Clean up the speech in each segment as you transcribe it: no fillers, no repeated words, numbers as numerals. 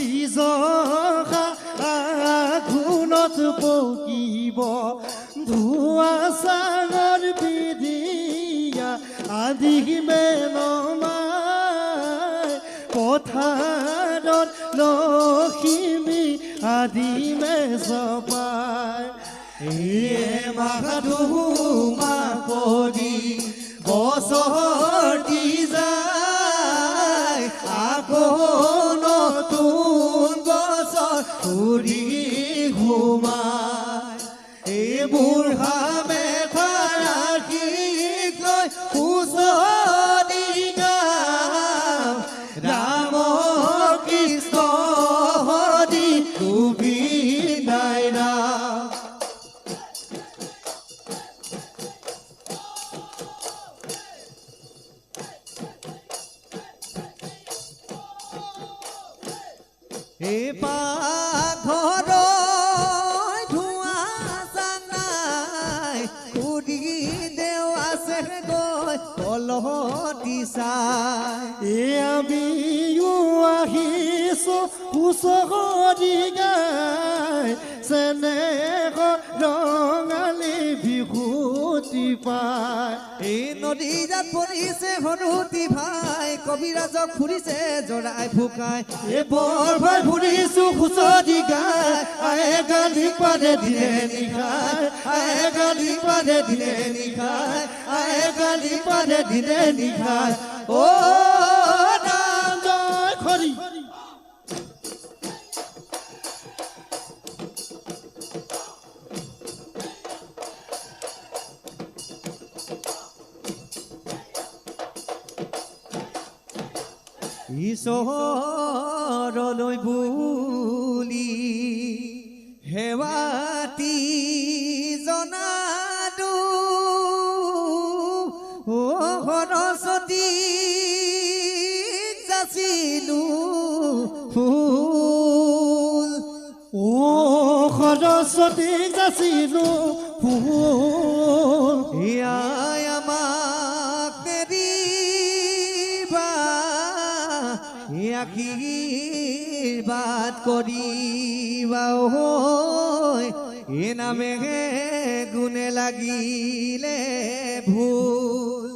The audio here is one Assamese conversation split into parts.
তিজখা আঘোণত পকিব ধোৱা চাঙৰ বিধিয়া আদি মেলমাই পথাৰত লখিমী আদি মেজপাই মাধুমা কৰি বছৰ দি যায় আকৌ নতুন বছৰ ঘূৰি ঘুমাই বুঢ়া মেঘাৰাশীক লৈ হুঁচৰি গাম ৰাম কৃষ্ণ হৰি গোবিন্দাই নাম পাঘৰ ধোঁৱা চানাই সুধি দেও আছে গৈ কলহতি চাই আমিও আহিছো হুঁচৰি গাই চেনেহ ৰঙালী বিহুতি পাই নদী জাত পৰিছে সৰুতি ভাই কবিৰাজক ফুৰিছে জৰাই ফুকাই বৰ ভাই ফুৰিছো হুঁচৰি গাই আয়ে গালি পাৰে দিনে নিশাই আয়ে গালি পাৰে দিনে নিশাই আয়ে গালি পাৰে দিনে নিশাই অ নাম জয় খৰি ঈশ্বৰলৈ বুলি হেৱাতি জনাদো সৰস্বতী যাচিলো ফুল সৰস্বতী যাচিলো ফুল এয়াই আমাক নেৰিবা আশীৰ্বাদ কৰিবা এ নামে গুণে লাগিলে ভুল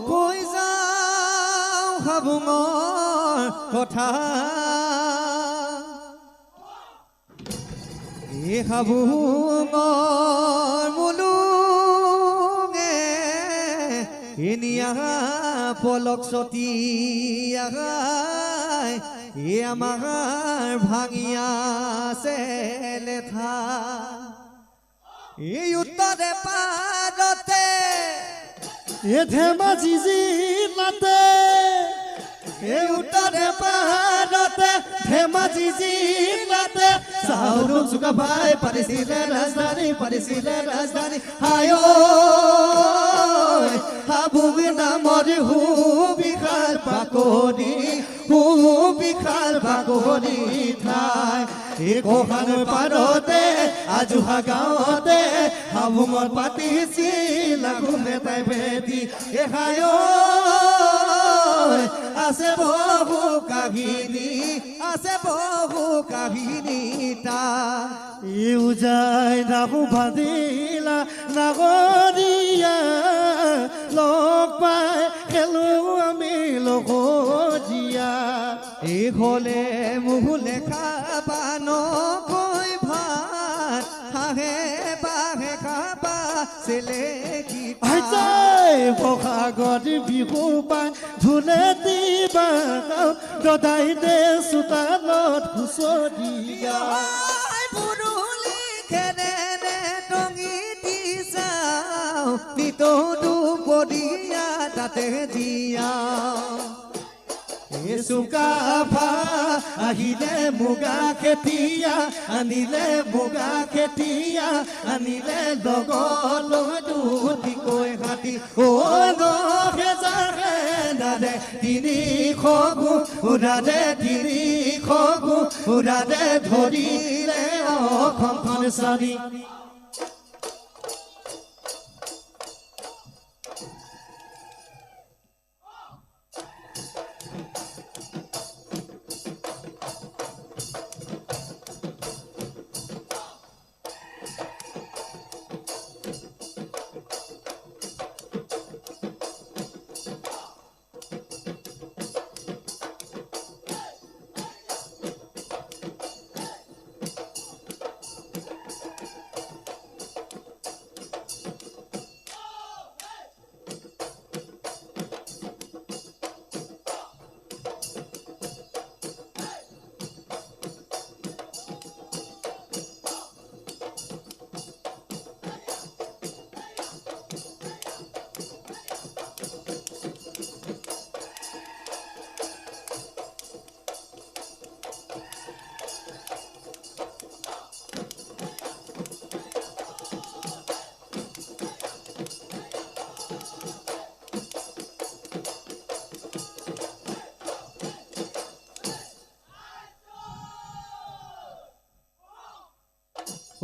কৈ যাওঁ হাবুঙৰ কথা এই হাবুঙৰ মুলুঙে এনিয়া পলক চতি আগাই এ আমাৰ ভাঙিয়া লেঠা এই উত্তৰে পাৰতে এ ধেমাজি জিলাতে এ উত্তৰে পাহাৰতে ধেমাজি জিলাতে চাউল চুকা ভাই পাৰিছিলে ৰাজধানী হায় হাবুং নামৰ বিশাল বাকৰি ঠাই এই গোসাঁইৰ পাৰতে আজোহা গাঁৱতে হাবুঙত পাতিছিল ঘুমেতাই ভেটি হায় আছে বহু কাহিনী তাৰ উজাই নাহু ভাদিলা নাগৰিয়া লগ পাই খেলো আমি লগৰীয়া এই হলে মুহুলে খাবা নকৈ ভাত হাঁহে বাঁহে খাবা চেলে বহাগত বিহু পাই ধুনে দিবা দদাই দে চোতালত হুঁচৰি পুৰুলি খেৰে টঙি দি যাওঁ নিতৌ বদিয়া তাতে দিয়া চুকাফা আহিলে মুগা খেতিয়া আনিলে মুগা খেতিয়া আনিলে লগলৈ দুটিকৈ হাতী দাদে 300 উৰাদে 300 উৰাদে ধৰিলে অসমখন চাৰি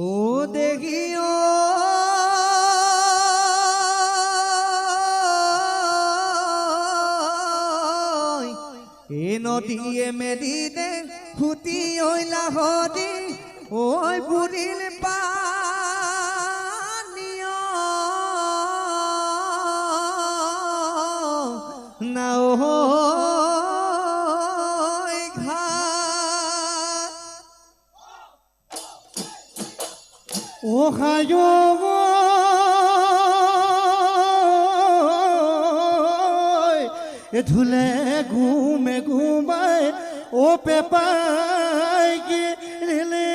ও দেখিও এ নদীয়ে মেদিনে ফুটি ওইলা হদি ওই বুড়িল পানিও নাও ও হায়ো এ ধুলে ঘুমে ঘুমায় ও পেপাই গেলে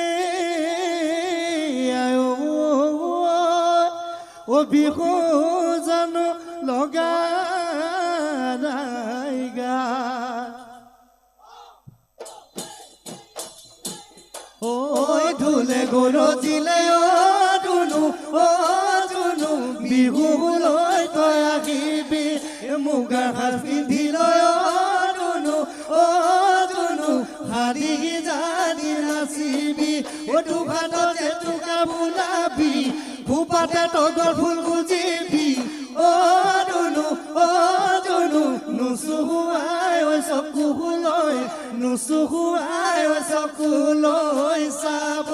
ও বিহু জানো লগা গা ওই ধুলে গরজিলে ও জুনু বিহু লৈ তই আহিবি মুগাৰ সাজ পিন্ধি লৈ ও জুনু হাৰি জানি নাচিবি ও দুঘাটত জেতুকা বোলাবি ভূপাতে তগৰ ফুল গুজিবি ও জুনু নুচুহুৱাই ঐ চকুলৈ নুচুহুৱাই ঐ চকুলৈ চাব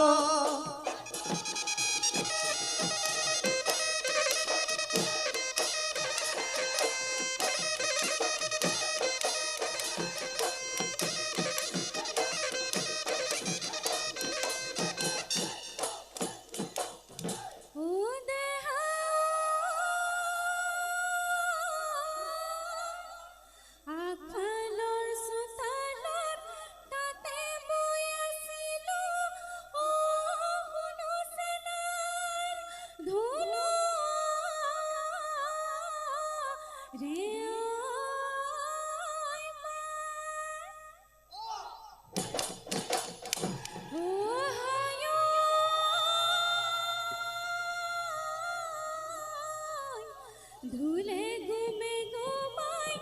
ধুলে ঘুমে ঘুমাই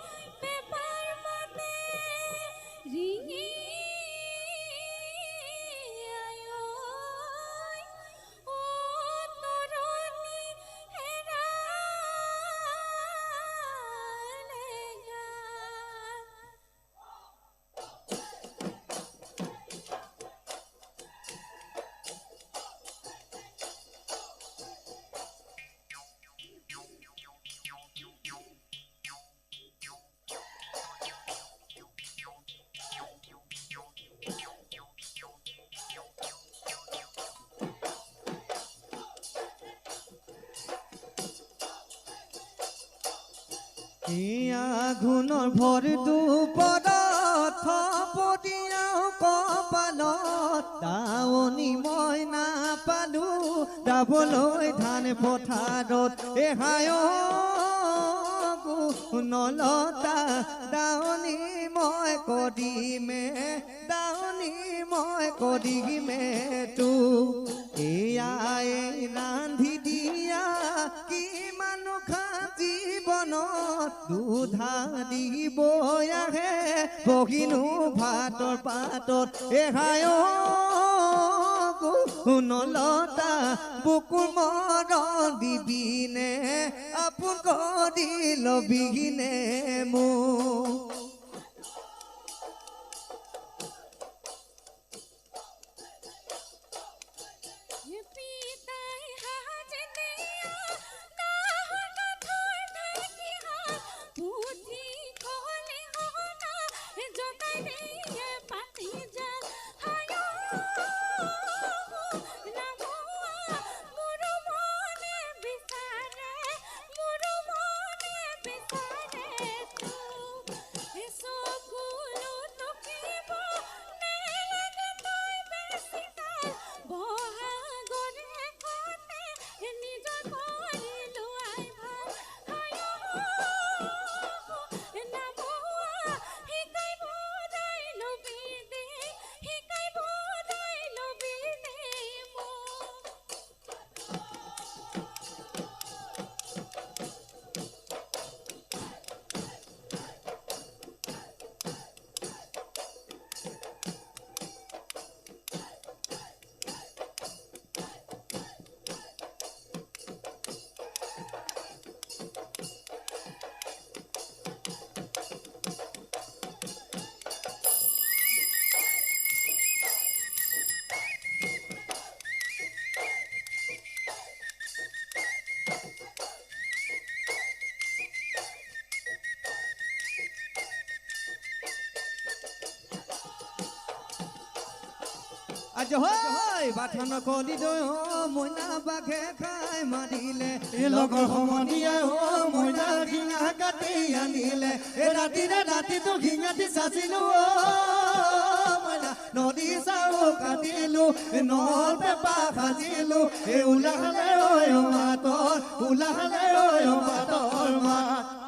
পেপাৰ মতে ৰিঙি আয় ও তৰুণী হেৰালে গা আঘোণৰ ভৰ দুপৰত থপদিয়াও কপালত দাৱনি মই নাপালো যাবলৈ ধান পথাৰত এহায় সোণলতা দাৱনী মই কৰিমে দাৱনী মই কৰিমে তো এয়াই ৰান্ধি দিয়া কিমান জীৱনত দুধা দিব আহে বহিনো ভাতৰ পাতত এহায় সোণলতা বুকুৰ মৰণ দিবিনে আপোন কৰি লবিনে মোক আজ হয় বাথন কলি দৈ মইনা বাঘে খাই মাৰিলে লগৰ সমনীয়াই মইনা ঘিঙা কাটি আনিলে ৰাতিৰে ৰাতিটো ঘিঙাটি চাচিলো মইনা নদী চাও কাটিলো নল পেপা সাজিলো ওলালে মাতৰ ওলালে মাতৰ মাত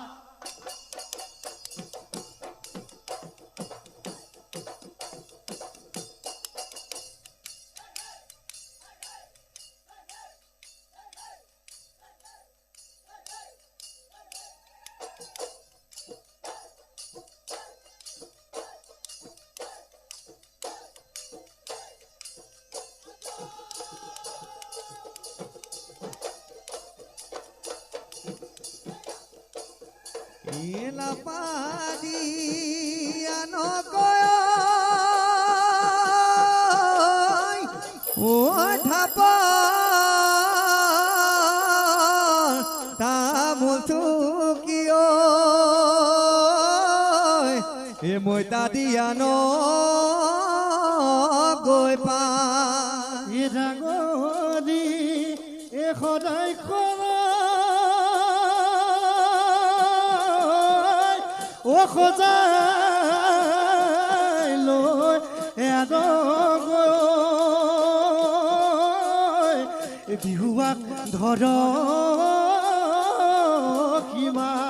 la padia no coy o thapa ta mutu kio e moi ta dia no goi pa e ragodi e khodai khora ও খোজাই লৈ বিহুৱাক ধৰ কিমান